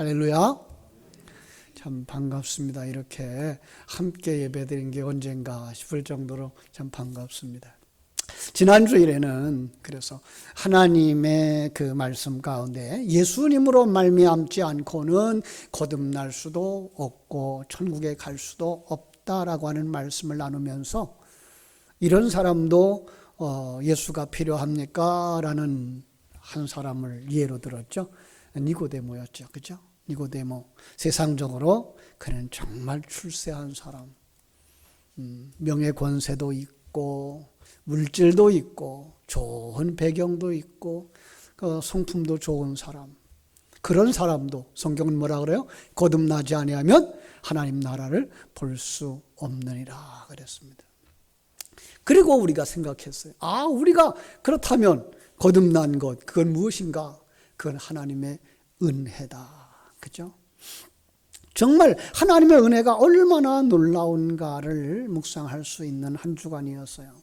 할렐루야. 참 반갑습니다. 이렇게 함께 예배드린 게 언젠가 싶을 정도로 참 반갑습니다. 지난 주일에는 그래서 하나님의 그 말씀 가운데 예수님으로 말미암지 않고는 거듭날 수도 없고 천국에 갈 수도 없다라고 하는 말씀을 나누면서 이런 사람도 예수가 필요합니까? 라는 한 사람을 예로 들었죠. 니고데모였죠. 그죠? 니고데모. 세상적으로 그는 정말 출세한 사람. 명예 권세도 있고 물질도 있고 좋은 배경도 있고 성품도 좋은 사람. 그런 사람도 성경은 뭐라 그래요? 거듭나지 아니하면 하나님 나라를 볼 수 없느니라 그랬습니다. 그리고 우리가 생각했어요. 우리가 그렇다면 거듭난 것, 그건 무엇인가? 그건 하나님의 은혜다. 그죠? 정말 하나님의 은혜가 얼마나 놀라운가를 묵상할 수 있는 한 주간이었어요.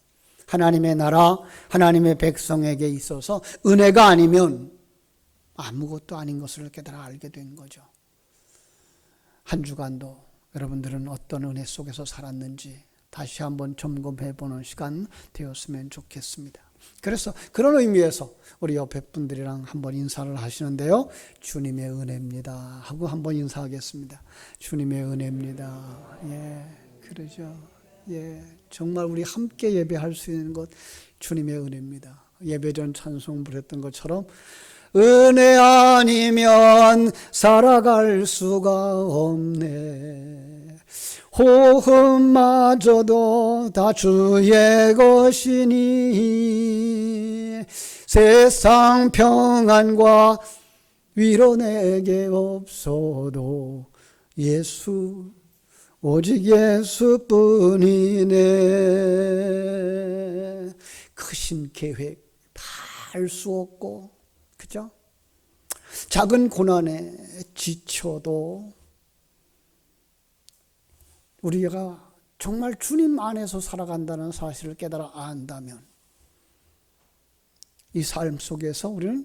하나님의 나라, 하나님의 백성에게 있어서 은혜가 아니면 아무것도 아닌 것을 깨달아 알게 된 거죠. 한 주간도 여러분들은 어떤 은혜 속에서 살았는지 다시 한번 점검해보는 시간 되었으면 좋겠습니다. 그래서 그런 의미에서 우리 옆에 분들이랑 한번 인사를 하시는데요. 주님의 은혜입니다 하고 한번 인사하겠습니다. 주님의 은혜입니다. 예, 그러죠. 예, 정말 우리 함께 예배할 수 있는 것 주님의 은혜입니다. 예배 전 찬송 부렸던 것처럼 은혜 아니면 살아갈 수가 없네. 호흡마저도 다 주의 것이니 세상 평안과 위로 내게 없어도 예수 오직 예수뿐이네. 크신 계획 다 알 수 없고 그죠? 작은 고난에 지쳐도 우리가 정말 주님 안에서 살아간다는 사실을 깨달아 안다면 이 삶 속에서 우리는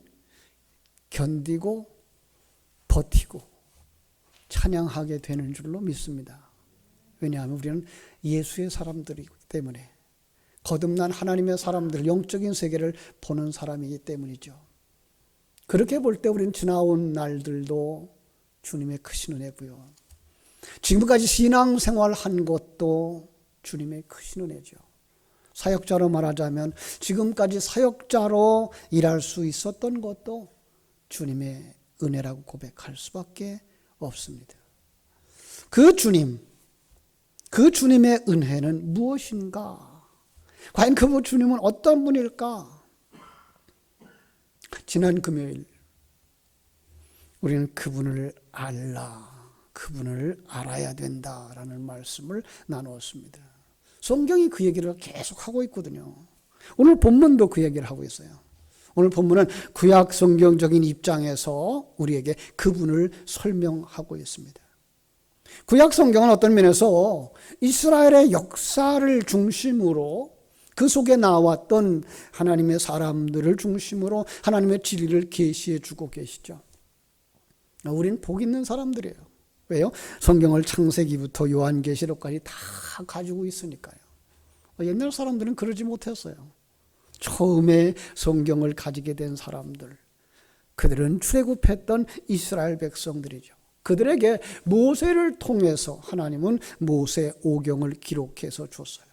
견디고 버티고 찬양하게 되는 줄로 믿습니다. 왜냐하면 우리는 예수의 사람들이기 때문에, 거듭난 하나님의 사람들, 영적인 세계를 보는 사람이기 때문이죠. 그렇게 볼 때 우리는 지나온 날들도 주님의 크신 은혜고요. 지금까지 신앙생활한 것도 주님의 크신 은혜죠. 사역자로 말하자면 지금까지 사역자로 일할 수 있었던 것도 주님의 은혜라고 고백할 수밖에 없습니다. 그 주님, 그 주님의 은혜는 무엇인가? 과연 그 주님은 어떤 분일까? 지난 금요일 우리는 그분을 그분을 알아야 된다라는 말씀을 나누었습니다. 성경이 그 얘기를 계속 하고 있거든요. 오늘 본문도 그 얘기를 하고 있어요. 오늘 본문은 구약 성경적인 입장에서 우리에게 그분을 설명하고 있습니다. 구약 성경은 어떤 면에서 이스라엘의 역사를 중심으로 그 속에 나왔던 하나님의 사람들을 중심으로 하나님의 진리를 계시해 주고 계시죠. 우리는 복 있는 사람들이에요. 왜요? 성경을 창세기부터 요한계시록까지 다 가지고 있으니까요. 옛날 사람들은 그러지 못했어요. 처음에 성경을 가지게 된 사람들, 그들은 출애굽했던 이스라엘 백성들이죠. 그들에게 모세를 통해서 하나님은 모세 오경을 기록해서 줬어요.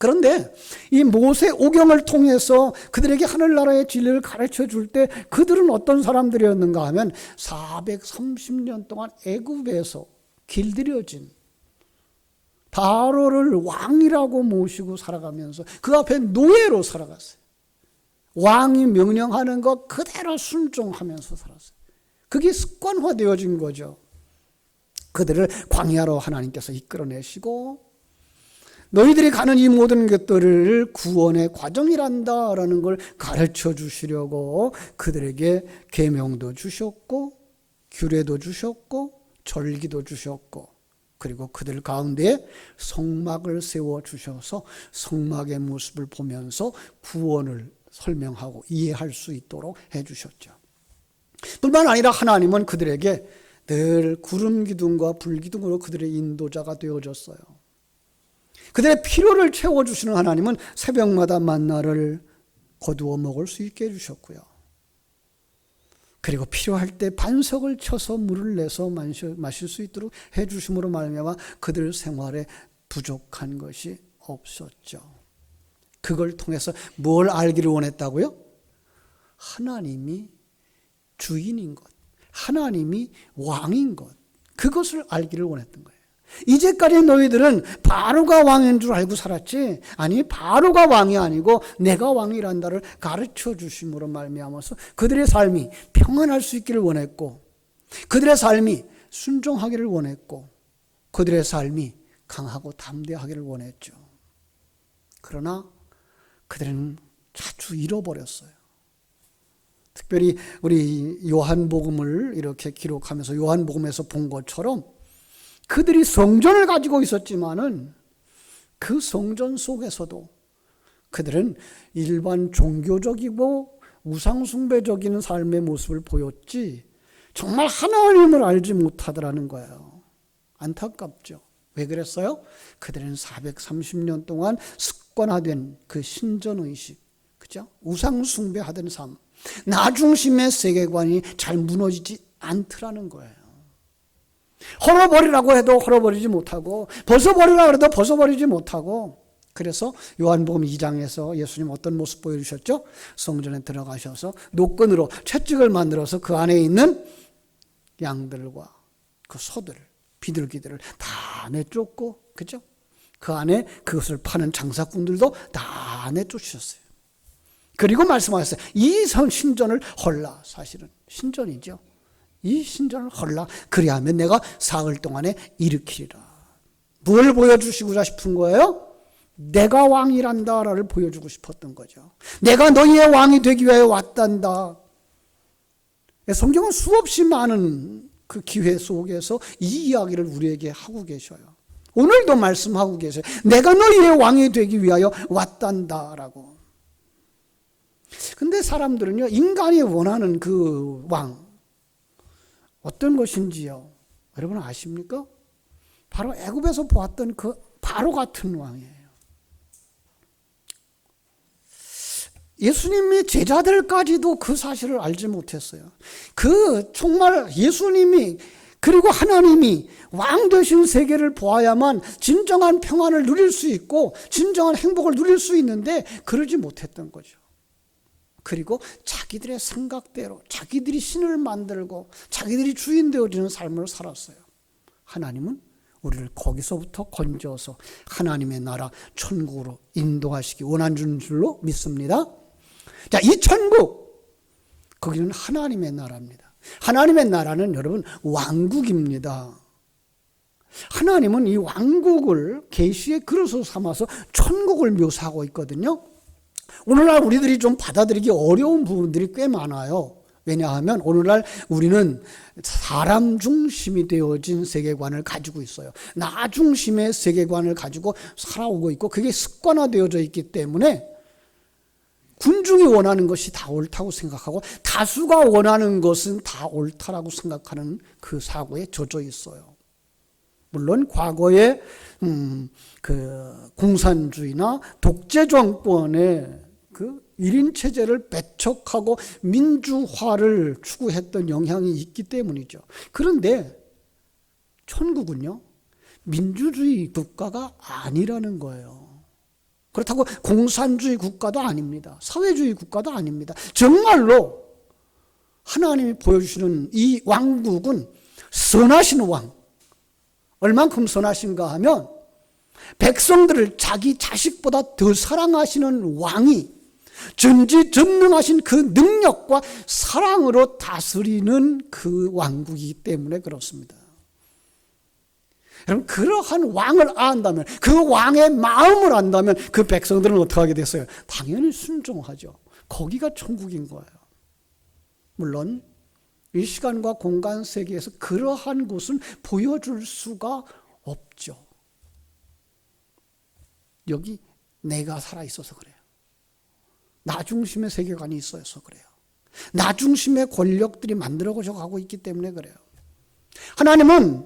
그런데 이 모세 오경을 통해서 그들에게 하늘나라의 진리를 가르쳐 줄 때 그들은 어떤 사람들이었는가 하면 430년 동안 애굽에서 길들여진 바로를 왕이라고 모시고 살아가면서 그 앞에 노예로 살아갔어요. 왕이 명령하는 것 그대로 순종하면서 살았어요. 그게 습관화되어진 거죠. 그들을 광야로 하나님께서 이끌어내시고 너희들이 가는 이 모든 것들을 구원의 과정이란다라는 걸 가르쳐 주시려고 그들에게 계명도 주셨고 규례도 주셨고 절기도 주셨고 그리고 그들 가운데 성막을 세워주셔서 성막의 모습을 보면서 구원을 설명하고 이해할 수 있도록 해주셨죠. 뿐만 아니라 하나님은 그들에게 늘 구름 기둥과 불 기둥으로 그들의 인도자가 되어졌어요. 그들의 필요를 채워주시는 하나님은 새벽마다 만나를 거두어 먹을 수 있게 해주셨고요. 그리고 필요할 때 반석을 쳐서 물을 내서 마실 수 있도록 해주심으로 말미암아 그들 생활에 부족한 것이 없었죠. 그걸 통해서 뭘 알기를 원했다고요? 하나님이 주인인 것, 하나님이 왕인 것, 그것을 알기를 원했던 거예요. 이제까지 너희들은 바로가 왕인 줄 알고 살았지, 아니 바로가 왕이 아니고 내가 왕이란다를 가르쳐 주심으로 말미암아서 그들의 삶이 평안할 수 있기를 원했고, 그들의 삶이 순종하기를 원했고, 그들의 삶이 강하고 담대하기를 원했죠. 그러나 그들은 자주 잃어버렸어요. 특별히 우리 요한복음을 이렇게 기록하면서 요한복음에서 본 것처럼 그들이 성전을 가지고 있었지만은 그 성전 속에서도 그들은 일반 종교적이고 우상숭배적인 삶의 모습을 보였지 정말 하나님을 알지 못하더라는 거예요. 안타깝죠. 왜 그랬어요? 그들은 430년 동안 습관화된 그 신전의식, 그죠? 우상숭배하던 삶, 나 중심의 세계관이 잘 무너지지 않더라는 거예요. 헐어버리라고 해도 헐어버리지 못하고, 벗어버리라고 해도 벗어버리지 못하고, 그래서 요한복음 2장에서 예수님 어떤 모습 보여주셨죠? 성전에 들어가셔서 노끈으로 채찍을 만들어서 그 안에 있는 양들과 그 소들, 비둘기들을 다 내쫓고, 그죠? 그 안에 그것을 파는 장사꾼들도 다 내쫓으셨어요. 그리고 말씀하셨어요. 이 신전을 헐라, 사실은 신전이죠. 이 신전을 헐라, 그리하면 내가 사흘 동안에 일으키리라. 뭘 보여주시고자 싶은 거예요? 내가 왕이란다를 보여주고 싶었던 거죠. 내가 너희의 왕이 되기 위하여 왔단다. 성경은 수없이 많은 그 기회 속에서 이 이야기를 우리에게 하고 계셔요. 오늘도 말씀하고 계세요. 내가 너희의 왕이 되기 위하여 왔단다라고. 근데 사람들은요, 인간이 원하는 그 왕, 어떤 것인지요? 여러분 아십니까? 바로 애굽에서 보았던 그 바로 같은 왕이에요. 예수님의 제자들까지도 그 사실을 알지 못했어요. 그 정말 예수님이 그리고 하나님이 왕 되신 세계를 보아야만 진정한 평안을 누릴 수 있고 진정한 행복을 누릴 수 있는데 그러지 못했던 거죠. 그리고 자기들의 생각대로 자기들이 신을 만들고 자기들이 주인 되어지는 삶을 살았어요. 하나님은 우리를 거기서부터 건져서 하나님의 나라 천국으로 인도하시기 원하는 줄로 믿습니다. 자, 이 천국, 거기는 하나님의 나라입니다. 하나님의 나라는 여러분 왕국입니다. 하나님은 이 왕국을 계시의 그릇으로 삼아서 천국을 묘사하고 있거든요. 오늘날 우리들이 좀 받아들이기 어려운 부분들이 꽤 많아요. 왜냐하면 오늘날 우리는 사람 중심이 되어진 세계관을 가지고 있어요. 나 중심의 세계관을 가지고 살아오고 있고 그게 습관화되어져 있기 때문에 군중이 원하는 것이 다 옳다고 생각하고 다수가 원하는 것은 다 옳다라고 생각하는 그 사고에 젖어 있어요. 물론 과거에 그 공산주의나 독재 정권의 그 1인 체제를 배척하고 민주화를 추구했던 영향이 있기 때문이죠. 그런데 천국은요, 민주주의 국가가 아니라는 거예요. 그렇다고 공산주의 국가도 아닙니다. 사회주의 국가도 아닙니다. 정말로 하나님이 보여주시는 이 왕국은 선하신 왕. 얼만큼 선하신가 하면 백성들을 자기 자식보다 더 사랑하시는 왕이 전지전능하신 그 능력과 사랑으로 다스리는 그 왕국이기 때문에 그렇습니다. 여러분, 그러한 왕을 안다면, 그 왕의 마음을 안다면 그 백성들은 어떻게 하게 됐어요? 당연히 순종하죠. 거기가 천국인 거예요. 물론 이 시간과 공간 세계에서 그러한 곳은 보여줄 수가 없죠. 여기 내가 살아있어서 그래요. 나 중심의 세계관이 있어서 그래요. 나 중심의 권력들이 만들어져 가고 있기 때문에 그래요. 하나님은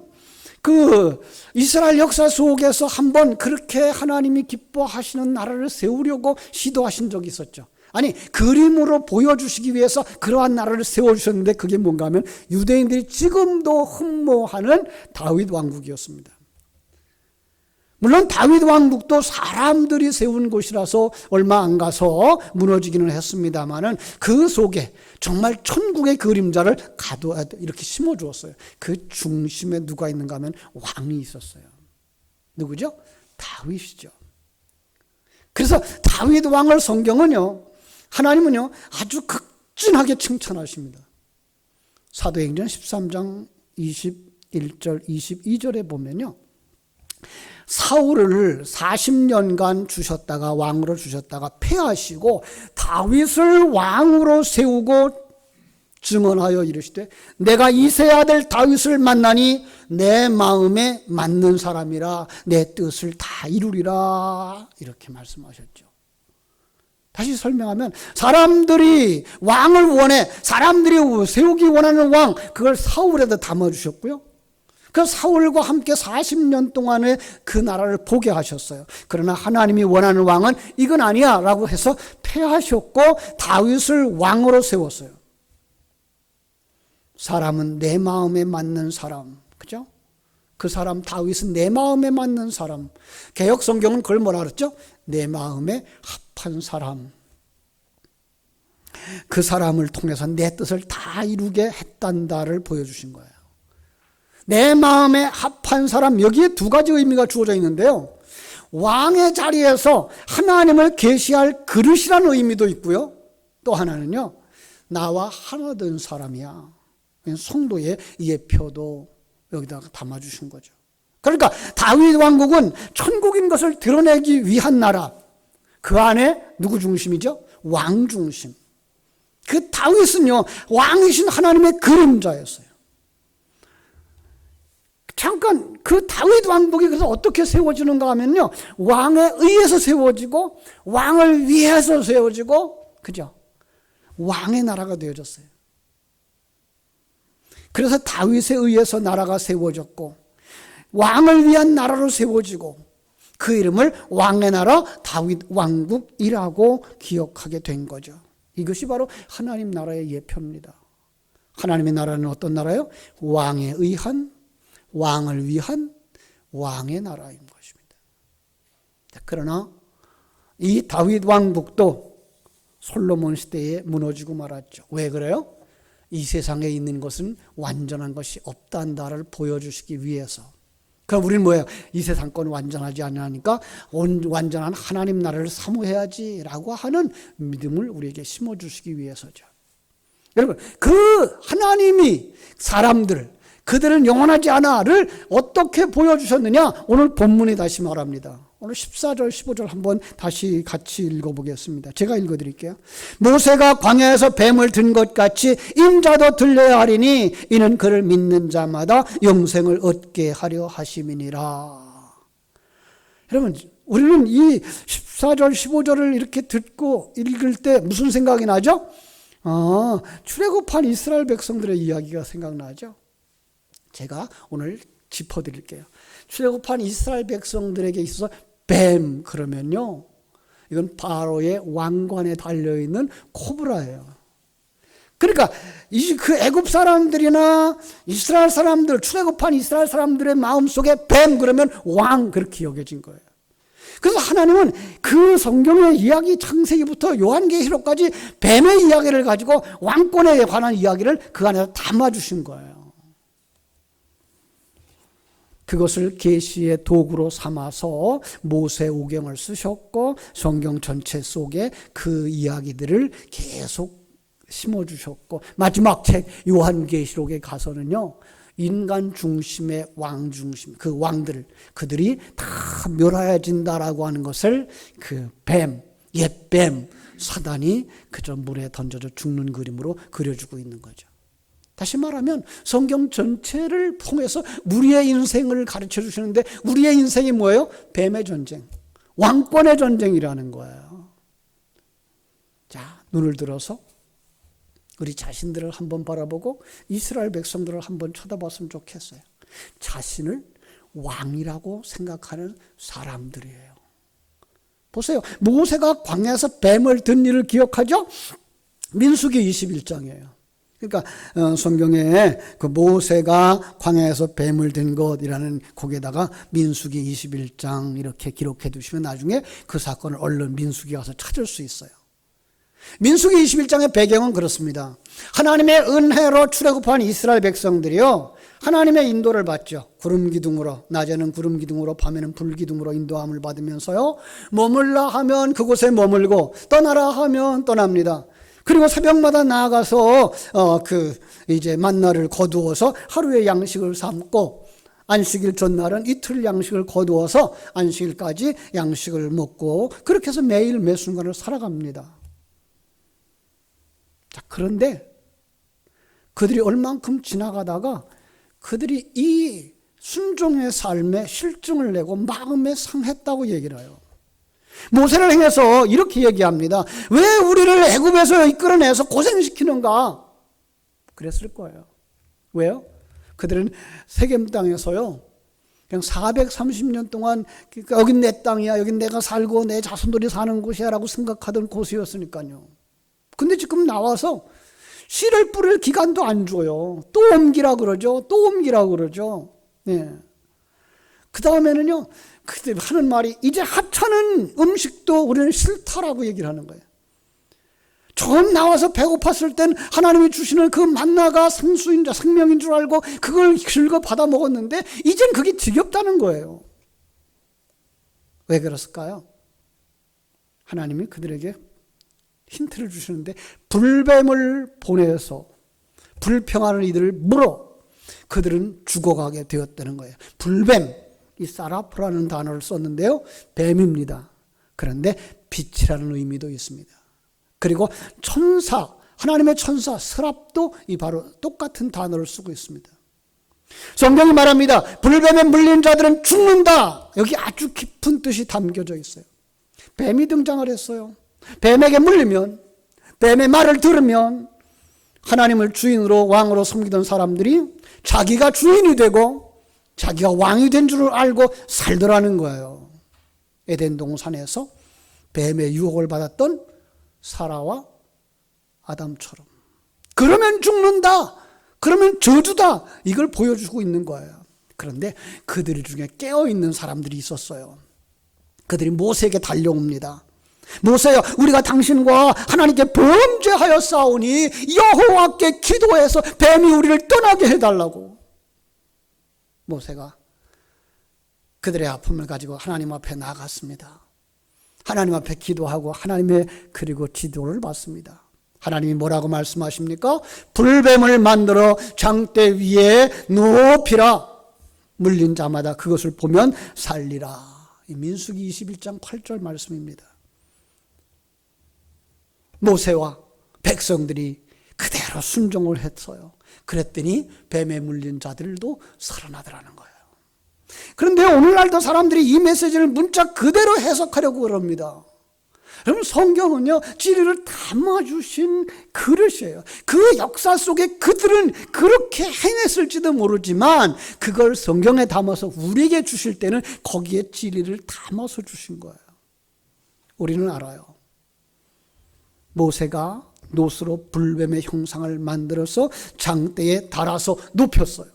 그 이스라엘 역사 속에서 한번 그렇게 하나님이 기뻐하시는 나라를 세우려고 시도하신 적이 있었죠. 아니, 그림으로 보여주시기 위해서 그러한 나라를 세워주셨는데 그게 뭔가 하면 유대인들이 지금도 흠모하는 다윗 왕국이었습니다. 물론 다윗 왕국도 사람들이 세운 곳이라서 얼마 안 가서 무너지기는 했습니다만은 그 속에 정말 천국의 그림자를 가둬야 이렇게 심어주었어요. 그 중심에 누가 있는가 하면 왕이 있었어요. 누구죠? 다윗이죠. 그래서 다윗 왕을 성경은요, 하나님은요 아주 극진하게 칭찬하십니다. 사도행전 13장 21절 22절에 보면요, 사울을 40년간 주셨다가 왕으로 주셨다가 패하시고 다윗을 왕으로 세우고 증언하여 이르시되 내가 이새의 아들 다윗을 만나니 내 마음에 맞는 사람이라 내 뜻을 다 이루리라 이렇게 말씀하셨죠. 다시 설명하면 사람들이 왕을 원해, 사람들이 세우기 원하는 왕, 그걸 사울에다 담아주셨고요. 그 사울과 함께 40년 동안에 그 나라를 보게 하셨어요. 그러나 하나님이 원하는 왕은 이건 아니야 라고 해서 패하셨고 다윗을 왕으로 세웠어요. 사람은 내 마음에 맞는 사람, 그죠? 그 사람 다윗은 내 마음에 맞는 사람. 개역 성경은 그걸 뭐라 그랬죠? 내 마음에 합한 사람. 그 사람을 통해서 내 뜻을 다 이루게 했단다를 보여주신 거예요. 내 마음에 합한 사람, 여기에 두 가지 의미가 주어져 있는데요. 왕의 자리에서 하나님을 계시할 그릇이라는 의미도 있고요. 또 하나는요, 나와 하나 된 사람이야. 성도의 예표도 여기다가 담아주신 거죠. 그러니까 다윗 왕국은 천국인 것을 드러내기 위한 나라. 그 안에 누구 중심이죠? 왕 중심. 그 다윗은요, 왕이신 하나님의 그림자였어요. 잠깐 그 다윗 왕국이 그래서 어떻게 세워지는가 하면요, 왕에 의해서 세워지고 왕을 위해서 세워지고, 그죠? 왕의 나라가 되어졌어요. 그래서 다윗에 의해서 나라가 세워졌고 왕을 위한 나라로 세워지고 그 이름을 왕의 나라 다윗 왕국이라고 기억하게 된 거죠. 이것이 바로 하나님 나라의 예표입니다. 하나님의 나라는 어떤 나라예요? 왕에 의한, 왕을 위한 왕의 나라인 것입니다. 그러나 이 다윗 왕국도 솔로몬 시대에 무너지고 말았죠. 왜 그래요? 이 세상에 있는 것은 완전한 것이 없단다를 보여주시기 위해서. 그럼 우리는 뭐예요? 이 세상 건 완전하지 않으니까 완전한 하나님 나라를 사모해야지라고 하는 믿음을 우리에게 심어주시기 위해서죠. 여러분, 그 하나님이 사람들, 그들은 영원하지 않아를 어떻게 보여주셨느냐? 오늘 본문이 다시 말합니다. 오늘 14절, 15절 한번 다시 같이 읽어보겠습니다. 제가 읽어드릴게요. 모세가 광야에서 뱀을 든 것 같이 인자도 들려야 하리니 이는 그를 믿는 자마다 영생을 얻게 하려 하심이니라. 여러분, 우리는 이 14절, 15절을 이렇게 듣고 읽을 때 무슨 생각이 나죠? 출애굽한 이스라엘 백성들의 이야기가 생각나죠? 제가 오늘 짚어드릴게요. 출애굽한 이스라엘 백성들에게 있어서 뱀 그러면요, 이건 바로의 왕관에 달려있는 코브라예요. 그러니까 그 애굽 사람들이나 이스라엘 사람들, 출애굽한 이스라엘 사람들의 마음속에 뱀 그러면 왕 그렇게 여겨진 거예요. 그래서 하나님은 그 성경의 이야기 창세기부터 요한계시록까지 뱀의 이야기를 가지고 왕권에 관한 이야기를 그 안에서 담아주신 거예요. 그것을 계시의 도구로 삼아서 모세오경을 쓰셨고 성경 전체 속에 그 이야기들을 계속 심어주셨고 마지막 책 요한계시록에 가서는요, 인간 중심의 왕 중심, 그 왕들, 그들이 다 멸하여진다라고 하는 것을 그 뱀, 옛뱀, 사단이 그저 물에 던져져 죽는 그림으로 그려주고 있는 거죠. 다시 말하면 성경 전체를 통해서 우리의 인생을 가르쳐 주시는데 우리의 인생이 뭐예요? 뱀의 전쟁, 왕권의 전쟁이라는 거예요. 자, 눈을 들어서 우리 자신들을 한번 바라보고 이스라엘 백성들을 한번 쳐다봤으면 좋겠어요. 자신을 왕이라고 생각하는 사람들이에요. 보세요. 모세가 광야에서 뱀을 든 일을 기억하죠? 민수기 21장이에요. 그러니까 성경에 그 모세가 광야에서 뱀을 든 것이라는 거기에다가 민수기 21장 이렇게 기록해 두시면 나중에 그 사건을 얼른 민수기 가서 찾을 수 있어요. 민수기 21장의 배경은 그렇습니다. 하나님의 은혜로 출애굽한 이스라엘 백성들이요, 하나님의 인도를 받죠. 구름 기둥으로, 낮에는 구름 기둥으로, 밤에는 불 기둥으로 인도함을 받으면서요, 머물라 하면 그곳에 머물고 떠나라 하면 떠납니다. 그리고 새벽마다 나아가서 이제 만나를 거두어서 하루의 양식을 삼고, 안식일 전날은 이틀 양식을 거두어서 안식일까지 양식을 먹고, 그렇게 해서 매일 매 순간을 살아갑니다. 자, 그런데 그들이 얼만큼 지나가다가 그들이 이 순종의 삶에 실증을 내고 마음에 상했다고 얘기를 해요. 모세를 향해서 이렇게 얘기합니다. 왜 우리를 애굽에서 이끌어내서 고생시키는가? 그랬을 거예요. 왜요? 그들은 세겜 땅에서요, 그냥 430년 동안 여긴 내 땅이야, 여긴 내가 살고 내 자손들이 사는 곳이야 라고 생각하던 곳이었으니까요. 근데 지금 나와서 씨를 뿌릴 기간도 안 줘요. 또 옮기라 그러죠. 또 옮기라 그러죠. 네. 그 다음에는요, 그때 하는 말이 이제 하찮은 음식도 우리는 싫다라고 얘기를 하는 거예요. 처음 나와서 배고팠을 땐 하나님이 주시는 그 만나가 생수인 줄, 생명인 줄 알고 그걸 즐거 받아 먹었는데 이젠 그게 지겹다는 거예요. 왜 그랬을까요? 하나님이 그들에게 힌트를 주시는데, 불뱀을 보내서 불평하는 이들을 물어 그들은 죽어가게 되었다는 거예요. 불뱀, 이 사라프라는 단어를 썼는데요, 뱀입니다. 그런데 빛이라는 의미도 있습니다. 그리고 천사, 하나님의 천사 스랍도 이 바로 똑같은 단어를 쓰고 있습니다. 성경이 말합니다. 불뱀에 물린 자들은 죽는다. 여기 아주 깊은 뜻이 담겨져 있어요. 뱀이 등장을 했어요. 뱀에게 물리면, 뱀의 말을 들으면 하나님을 주인으로 왕으로 섬기던 사람들이 자기가 주인이 되고 자기가 왕이 된 줄 알고 살더라는 거예요. 에덴 동산에서 뱀의 유혹을 받았던 사라와 아담처럼. 그러면 죽는다, 그러면 저주다, 이걸 보여주고 있는 거예요. 그런데 그들 중에 깨어있는 사람들이 있었어요. 그들이 모세에게 달려옵니다. 모세여, 우리가 당신과 하나님께 범죄하여 싸우니 여호와께 기도해서 뱀이 우리를 떠나게 해달라고. 모세가 그들의 아픔을 가지고 하나님 앞에 나갔습니다. 하나님 앞에 기도하고 하나님의 그리고 지도를 받습니다. 하나님이 뭐라고 말씀하십니까? 불뱀을 만들어 장대 위에 높이라. 물린 자마다 그것을 보면 살리라. 민수기 21장 8절 말씀입니다. 모세와 백성들이 그대로 순종을 했어요. 그랬더니 뱀에 물린 자들도 살아나더라는 거예요. 그런데 오늘날도 사람들이 이 메시지를 문자 그대로 해석하려고 그럽니다. 여러분, 성경은요, 진리를 담아주신 그릇이에요. 그 역사 속에 그들은 그렇게 행했을지도 모르지만 그걸 성경에 담아서 우리에게 주실 때는 거기에 진리를 담아서 주신 거예요. 우리는 알아요. 모세가 노스로 불뱀의 형상을 만들어서 장대에 달아서 눕혔어요.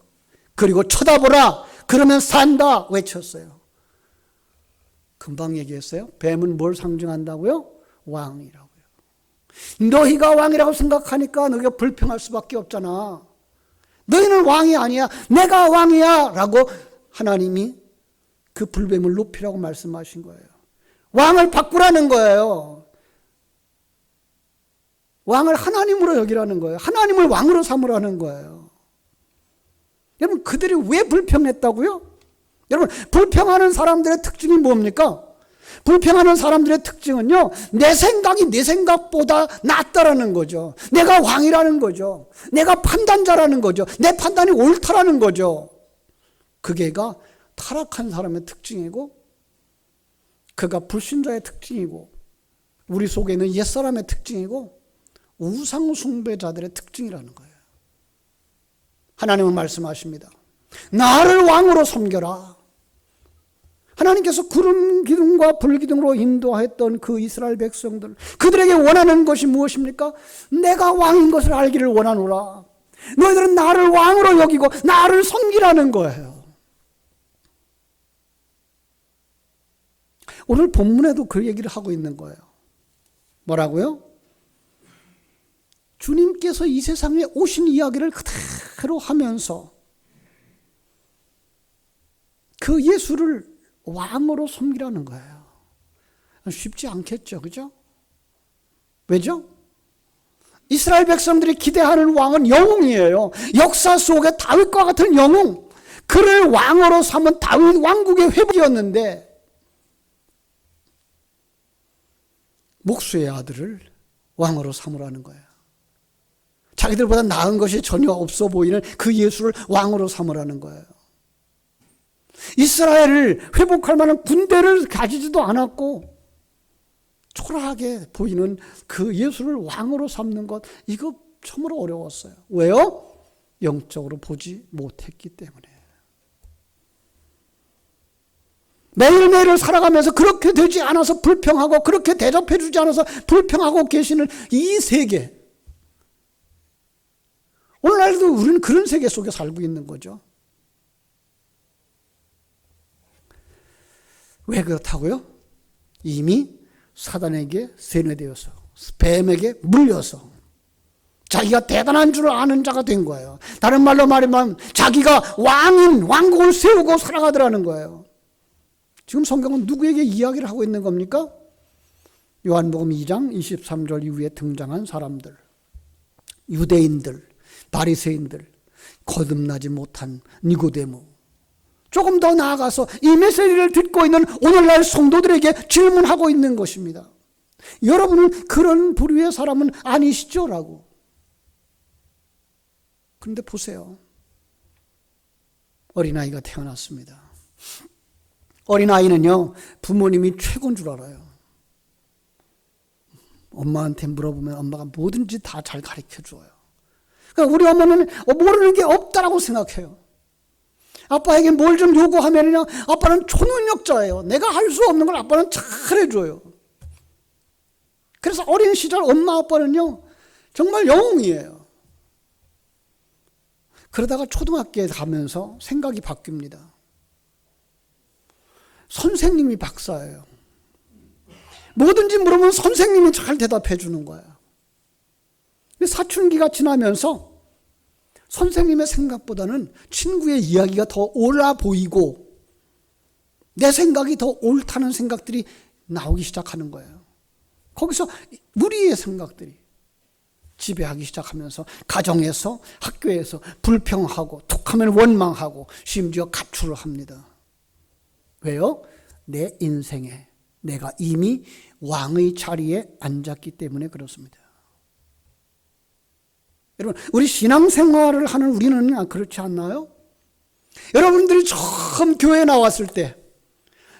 그리고 쳐다보라, 그러면 산다 외쳤어요. 금방 얘기했어요. 뱀은 뭘 상징한다고요? 왕이라고요. 너희가 왕이라고 생각하니까 너희가 불평할 수밖에 없잖아. 너희는 왕이 아니야, 내가 왕이야 라고 하나님이 그 불뱀을 높이라고 말씀하신 거예요. 왕을 바꾸라는 거예요. 왕을 하나님으로 여기라는 거예요. 하나님을 왕으로 삼으라는 거예요. 여러분, 그들이 왜 불평했다고요? 여러분, 불평하는 사람들의 특징이 뭡니까? 불평하는 사람들의 특징은요, 내 생각이 내 생각보다 낫다라는 거죠. 내가 왕이라는 거죠. 내가 판단자라는 거죠. 내 판단이 옳다라는 거죠. 그게가 타락한 사람의 특징이고, 그가 불신자의 특징이고, 우리 속에 있는 옛사람의 특징이고, 우상 숭배자들의 특징이라는 거예요. 하나님은 말씀하십니다. 나를 왕으로 섬겨라. 하나님께서 구름 기둥과 불 기둥으로 인도했던 그 이스라엘 백성들, 그들에게 원하는 것이 무엇입니까? 내가 왕인 것을 알기를 원하노라. 너희들은 나를 왕으로 여기고 나를 섬기라는 거예요. 오늘 본문에도 그 얘기를 하고 있는 거예요. 뭐라고요? 주님께서 이 세상에 오신 이야기를 그대로 하면서 그 예수를 왕으로 섬기라는 거예요. 쉽지 않겠죠, 그죠? 왜죠? 이스라엘 백성들이 기대하는 왕은 영웅이에요. 역사 속에 다윗과 같은 영웅, 그를 왕으로 삼은 다윗 왕국의 회복이었는데 목수의 아들을 왕으로 삼으라는 거예요. 자기들보다 나은 것이 전혀 없어 보이는 그 예수를 왕으로 삼으라는 거예요. 이스라엘을 회복할 만한 군대를 가지지도 않았고 초라하게 보이는 그 예수를 왕으로 삼는 것, 이거 참으로 어려웠어요. 왜요? 영적으로 보지 못했기 때문에. 매일매일을 살아가면서 그렇게 되지 않아서 불평하고, 그렇게 대접해 주지 않아서 불평하고 계시는 이 세계, 오늘날도 우리는 그런 세계 속에 살고 있는 거죠. 왜 그렇다고요? 이미 사단에게 세뇌되어서, 뱀에게 물려서 자기가 대단한 줄 아는 자가 된 거예요. 다른 말로 말하면 자기가 왕인, 왕국을 세우고 살아가더라는 거예요. 지금 성경은 누구에게 이야기를 하고 있는 겁니까? 요한복음 2장 23절 이후에 등장한 사람들, 유대인들, 바리새인들, 거듭나지 못한 니고데모, 조금 더 나아가서 이 메시지를 듣고 있는 오늘날 성도들에게 질문하고 있는 것입니다. 여러분은 그런 부류의 사람은 아니시죠? 라고. 그런데 보세요. 어린아이가 태어났습니다. 어린아이는요, 부모님이 최고인 줄 알아요. 엄마한테 물어보면 엄마가 뭐든지 다 잘 가르쳐 줘요. 그러니까 우리 엄마는 모르는 게 없다라고 생각해요. 아빠에게 뭘 좀 요구하면요, 아빠는 초능력자예요. 내가 할 수 없는 걸 아빠는 잘해줘요. 그래서 어린 시절 엄마 아빠는요, 정말 영웅이에요. 그러다가 초등학교에 가면서 생각이 바뀝니다. 선생님이 박사예요. 뭐든지 물으면 선생님이 잘 대답해 주는 거예요. 근데 사춘기가 지나면서 선생님의 생각보다는 친구의 이야기가 더 옳아 보이고 내 생각이 더 옳다는 생각들이 나오기 시작하는 거예요. 거기서 무리의 생각들이 지배하기 시작하면서 가정에서, 학교에서 불평하고 툭하면 원망하고 심지어 가출을 합니다. 왜요? 내 인생에 내가 이미 왕의 자리에 앉았기 때문에 그렇습니다. 여러분, 우리 신앙생활을 하는 우리는 그렇지 않나요? 여러분들이 처음 교회에 나왔을 때,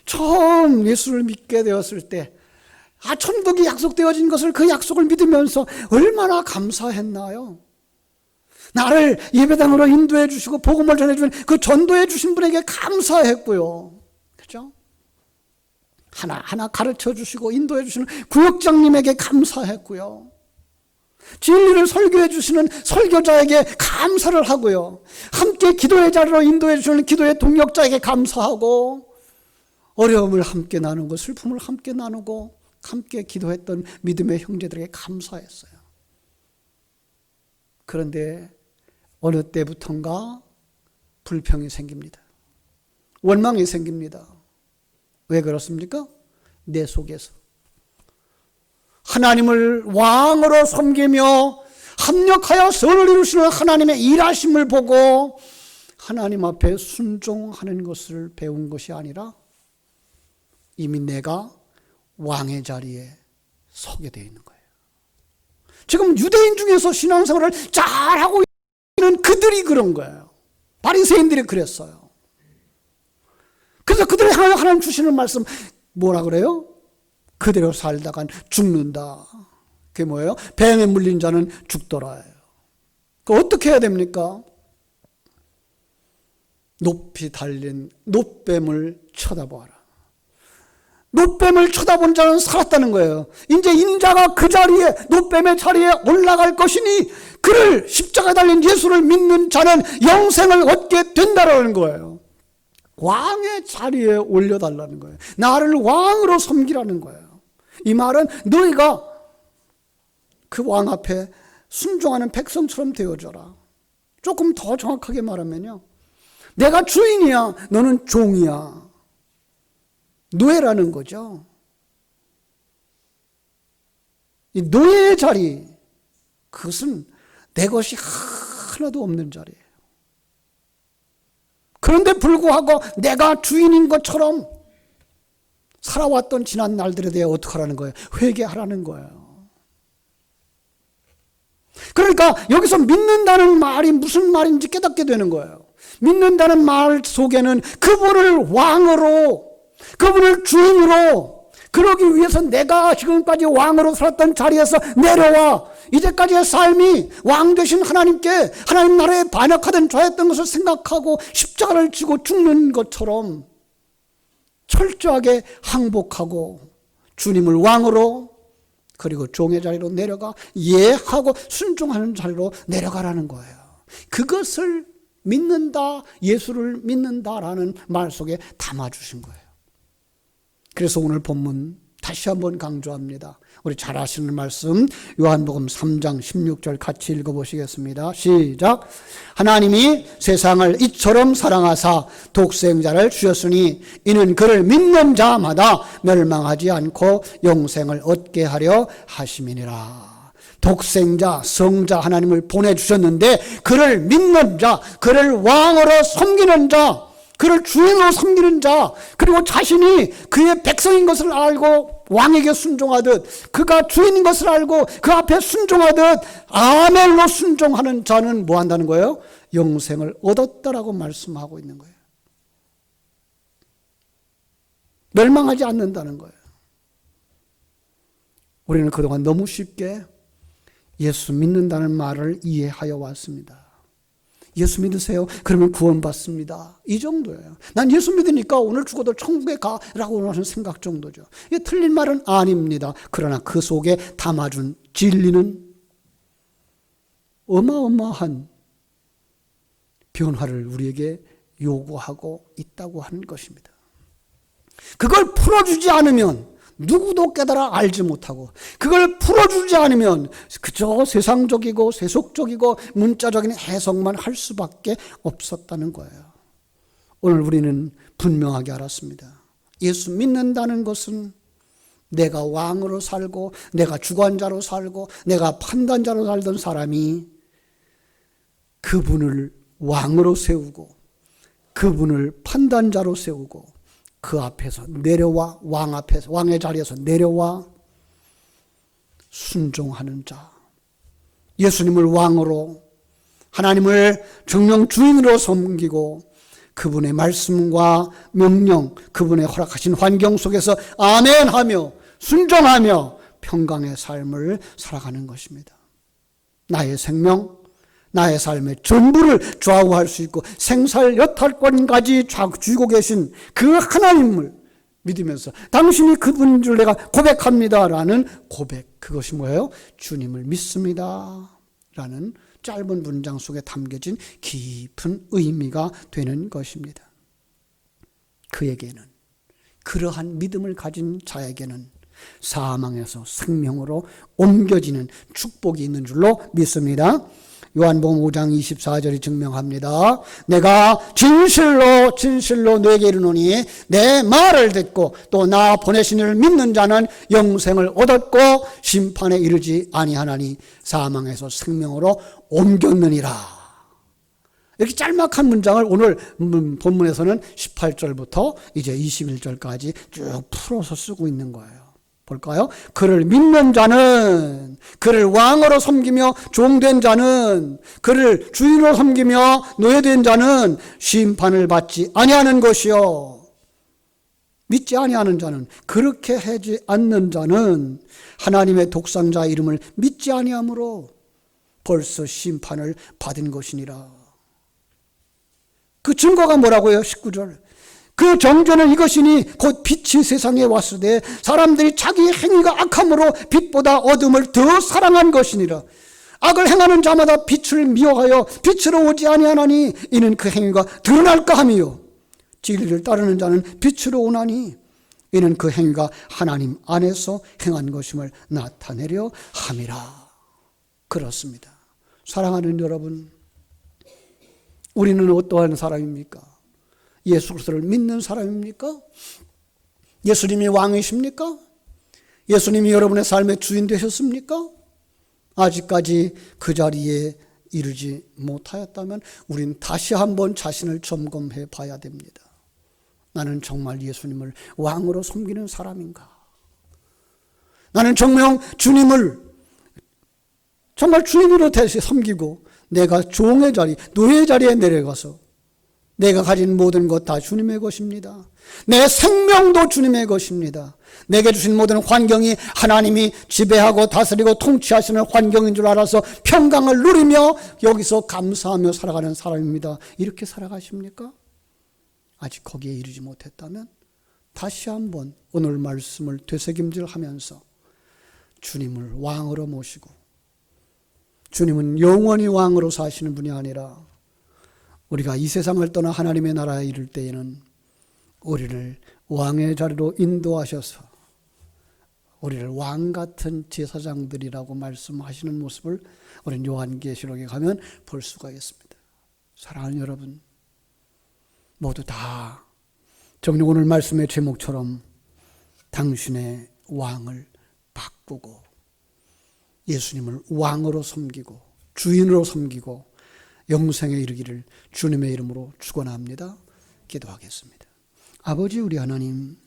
처음 예수를 믿게 되었을 때, 천국이 약속되어진 것을, 그 약속을 믿으면서 얼마나 감사했나요? 나를 예배당으로 인도해 주시고 복음을 전해주는 그 전도해 주신 분에게 감사했고요. 그렇죠? 하나하나 가르쳐 주시고 인도해 주시는 구역장님에게 감사했고요. 진리를 설교해 주시는 설교자에게 감사를 하고요. 함께 기도의 자리로 인도해 주시는 기도의 동역자에게 감사하고, 어려움을 함께 나누고 슬픔을 함께 나누고 함께 기도했던 믿음의 형제들에게 감사했어요. 그런데 어느 때부턴가 불평이 생깁니다. 원망이 생깁니다. 왜 그렇습니까? 내 속에서 하나님을 왕으로 섬기며 합력하여 선을 이루시는 하나님의 일하심을 보고 하나님 앞에 순종하는 것을 배운 것이 아니라 이미 내가 왕의 자리에 서게 되어 있는 거예요. 지금 유대인 중에서 신앙생활을 잘하고 있는 그들이 그런 거예요. 바리새인들이 그랬어요. 그래서 그들을 향하여 하나님 주시는 말씀 뭐라 그래요? 그대로 살다간 죽는다. 그게 뭐예요? 뱀에 물린 자는 죽더라. 그 어떻게 해야 됩니까? 높이 달린 놋뱀을 쳐다보아라. 놋뱀을 쳐다본 자는 살았다는 거예요. 이제 인자가 그 자리에, 놋뱀의 자리에 올라갈 것이니 그를 십자가에 달린 예수를 믿는 자는 영생을 얻게 된다라는 거예요. 왕의 자리에 올려달라는 거예요. 나를 왕으로 섬기라는 거예요. 이 말은 너희가 그 왕 앞에 순종하는 백성처럼 되어져라. 조금 더 정확하게 말하면요, 내가 주인이야, 너는 종이야. 노예라는 거죠. 이 노예의 자리, 그것은 내 것이 하나도 없는 자리예요. 그런데 불구하고 내가 주인인 것처럼 살아왔던 지난 날들에 대해 어떻게 하라는 거예요? 회개하라는 거예요. 그러니까 여기서 믿는다는 말이 무슨 말인지 깨닫게 되는 거예요. 믿는다는 말 속에는 그분을 왕으로, 그분을 주인으로, 그러기 위해서 내가 지금까지 왕으로 살았던 자리에서 내려와 이제까지의 삶이 왕 되신 하나님께, 하나님 나라에 반역하던 자였던 것을 생각하고 십자가를 지고 죽는 것처럼 철저하게 항복하고 주님을 왕으로, 그리고 종의 자리로 내려가 예하고 순종하는 자리로 내려가라는 거예요. 그것을 믿는다, 예수를 믿는다라는 말 속에 담아주신 거예요. 그래서 오늘 본문 다시 한번 강조합니다. 우리 잘 아시는 말씀 요한복음 3장 16절 같이 읽어보시겠습니다. 시작. 하나님이 세상을 이처럼 사랑하사 독생자를 주셨으니 이는 그를 믿는 자마다 멸망하지 않고 영생을 얻게 하려 하심이니라. 독생자, 성자 하나님을 보내주셨는데 그를 믿는 자, 그를 왕으로 섬기는 자, 그를 주인으로 섬기는 자, 그리고 자신이 그의 백성인 것을 알고 왕에게 순종하듯, 그가 주인인 것을 알고 그 앞에 순종하듯 아멘로 순종하는 자는 뭐 한다는 거예요? 영생을 얻었다라고 말씀하고 있는 거예요. 멸망하지 않는다는 거예요. 우리는 그동안 너무 쉽게 예수 믿는다는 말을 이해하여 왔습니다. 예수 믿으세요? 그러면 구원받습니다. 이 정도예요. 난 예수 믿으니까 오늘 죽어도 천국에 가라고 하는 생각 정도죠. 이게 틀린 말은 아닙니다. 그러나 그 속에 담아준 진리는 어마어마한 변화를 우리에게 요구하고 있다고 하는 것입니다. 그걸 풀어주지 않으면 누구도 깨달아 알지 못하고, 그걸 풀어주지 않으면 그저 세상적이고 세속적이고 문자적인 해석만 할 수밖에 없었다는 거예요. 오늘 우리는 분명하게 알았습니다. 예수 믿는다는 것은 내가 왕으로 살고, 내가 주관자로 살고, 내가 판단자로 살던 사람이 그분을 왕으로 세우고, 그분을 판단자로 세우고, 그 앞에서 내려와, 왕 앞에서, 왕의 자리에서 내려와 순종하는 자, 예수님을 왕으로, 하나님을 정령 주인으로 섬기고 그분의 말씀과 명령, 그분의 허락하신 환경 속에서 아멘하며 순종하며 평강의 삶을 살아가는 것입니다. 나의 생명, 나의 삶의 전부를 좌우할 수 있고 생살여탈권까지 쥐고 계신 그 하나님을 믿으면서 당신이 그분인 줄 내가 고백합니다라는 고백, 그것이 뭐예요? 주님을 믿습니다 라는 짧은 문장 속에 담겨진 깊은 의미가 되는 것입니다. 그에게는, 그러한 믿음을 가진 자에게는 사망에서 생명으로 옮겨지는 축복이 있는 줄로 믿습니다. 요한복음 5장 24절이 증명합니다. 내가 진실로 너에게 이르노니 내 말을 듣고 또 나 보내신 이를 믿는 자는 영생을 얻었고 심판에 이르지 아니하나니 사망에서 생명으로 옮겼느니라. 이렇게 짤막한 문장을 오늘 본문에서는 18절부터 이제 21절까지 쭉 풀어서 쓰고 있는 거예요. 볼까요? 그를 믿는 자는, 그를 왕으로 섬기며 종된 자는, 그를 주인으로 섬기며 노예된 자는 심판을 받지 아니하는 것이요. 믿지 아니하는 자는, 그렇게 하지 않는 자는 하나님의 독생자 이름을 믿지 아니함으로 벌써 심판을 받은 것이니라. 그 증거가 뭐라고요? 19절. 그 정죄는 이것이니 곧 빛이 세상에 왔을 때 사람들이 자기 행위가 악함으로 빛보다 어둠을 더 사랑한 것이니라. 악을 행하는 자마다 빛을 미워하여 빛으로 오지 아니하나니 이는 그 행위가 드러날까 함이요. 진리를 따르는 자는 빛으로 오나니 이는 그 행위가 하나님 안에서 행한 것임을 나타내려 함이라. 그렇습니다. 사랑하는 여러분, 우리는 어떠한 사람입니까? 예수 그리스도를 믿는 사람입니까? 예수님이 왕이십니까? 예수님이 여러분의 삶의 주인 되셨습니까? 아직까지 그 자리에 이르지 못하였다면 우린 다시 한번 자신을 점검해 봐야 됩니다. 나는 정말 예수님을 왕으로 섬기는 사람인가? 나는 정말 주님을 정말 주님으로 대신 섬기고 내가 종의 자리, 노예의 자리에 내려가서 내가 가진 모든 것 다 주님의 것입니다. 내 생명도 주님의 것입니다. 내게 주신 모든 환경이 하나님이 지배하고 다스리고 통치하시는 환경인 줄 알아서 평강을 누리며 여기서 감사하며 살아가는 사람입니다. 이렇게 살아가십니까? 아직 거기에 이르지 못했다면 다시 한번 오늘 말씀을 되새김질하면서 주님을 왕으로 모시고, 주님은 영원히 왕으로 사시는 분이 아니라 우리가 이 세상을 떠나 하나님의 나라에 이를 때에는 우리를 왕의 자리로 인도하셔서 우리를 왕 같은 제사장들이라고 말씀하시는 모습을 우리는 요한계시록에 가면 볼 수가 있습니다. 사랑하는 여러분, 모두 다 정녕 오늘 말씀의 제목처럼 당신의 왕을 바꾸고 예수님을 왕으로 섬기고 주인으로 섬기고 영생에 이르기를 주님의 이름으로 축원합니다. 기도하겠습니다. 아버지 우리 하나님,